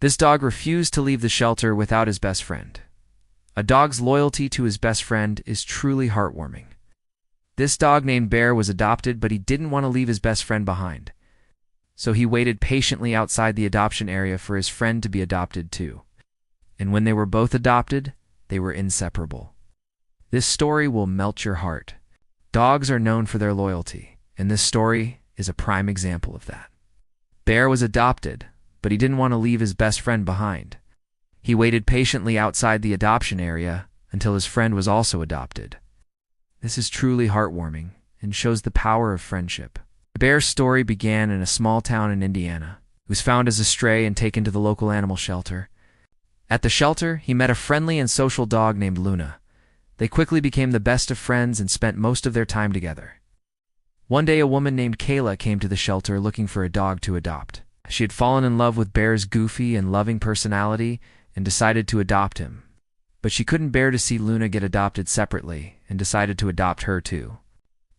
This dog refused to leave the shelter without his best friend. A dog's loyalty to his best friend is truly heartwarming. This dog named Bear was adopted, but he didn't want to leave his best friend behind. So he waited patiently outside the adoption area for his friend to be adopted too. And when they were both adopted, they were inseparable. This story will melt your heart. Dogs are known for their loyalty, and this story is a prime example of that. Bear was adopted, but he didn't want to leave his best friend behind. He waited patiently outside the adoption area until his friend was also adopted. This is truly heartwarming and shows the power of friendship. Bear's story began in a small town in Indiana. He was found as a stray and taken to the local animal shelter. At the shelter, he met a friendly and social dog named Luna. They quickly became the best of friends and spent most of their time together. One day, a woman named Kayla came to the shelter looking for a dog to adopt. She had fallen in love with Bear's goofy and loving personality and decided to adopt him. But she couldn't bear to see Luna get adopted separately and decided to adopt her too.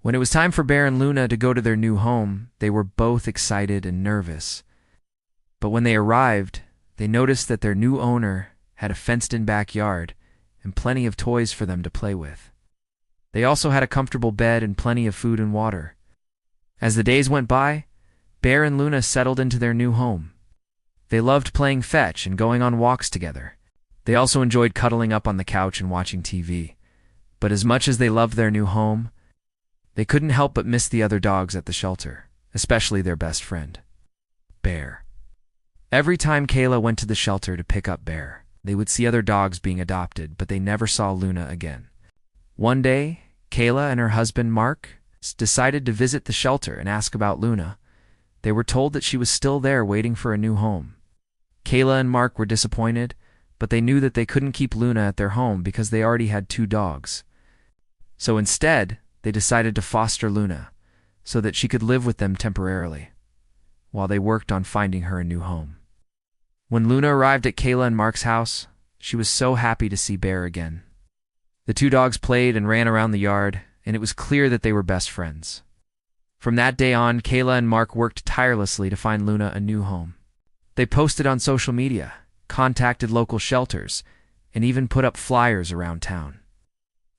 When it was time for Bear and Luna to go to their new home, they were both excited and nervous. But when they arrived, they noticed that their new owner had a fenced-in backyard and plenty of toys for them to play with. They also had a comfortable bed and plenty of food and water. As the days went by, Bear and Luna settled into their new home. They loved playing fetch and going on walks together. They also enjoyed cuddling up on the couch and watching TV. But as much as they loved their new home, they couldn't help but miss the other dogs at the shelter, especially their best friend, Bear. Every time Kayla went to the shelter to pick up Bear, they would see other dogs being adopted, but they never saw Luna again. One day, Kayla and her husband, Mark, decided to visit the shelter and ask about Luna. They were told that she was still there waiting for a new home. Kayla and Mark were disappointed, but they knew that they couldn't keep Luna at their home because they already had 2 dogs. So instead, they decided to foster Luna so that she could live with them temporarily, while they worked on finding her a new home. When Luna arrived at Kayla and Mark's house, she was so happy to see Bear again. The 2 dogs played and ran around the yard, and it was clear that they were best friends. From that day on, Kayla and Mark worked tirelessly to find Luna a new home. They posted on social media, contacted local shelters, and even put up flyers around town.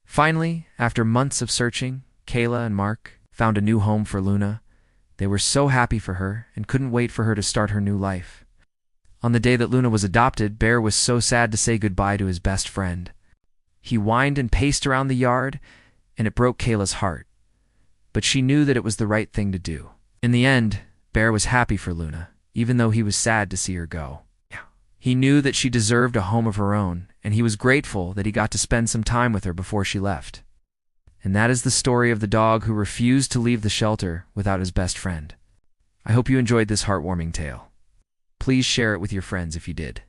Finally, after months of searching, Kayla and Mark found a new home for Luna. They were so happy for her and couldn't wait for her to start her new life. On the day that Luna was adopted, Bear was so sad to say goodbye to his best friend. He whined and paced around the yard, and it broke Kayla's heart. But she knew that it was the right thing to do. In the end, Bear was happy for Luna, even though he was sad to see her go. He knew that she deserved a home of her own, and he was grateful that he got to spend some time with her before she left. And that is the story of the dog who refused to leave the shelter without his best friend. I hope you enjoyed this heartwarming tale. Please share it with your friends if you did.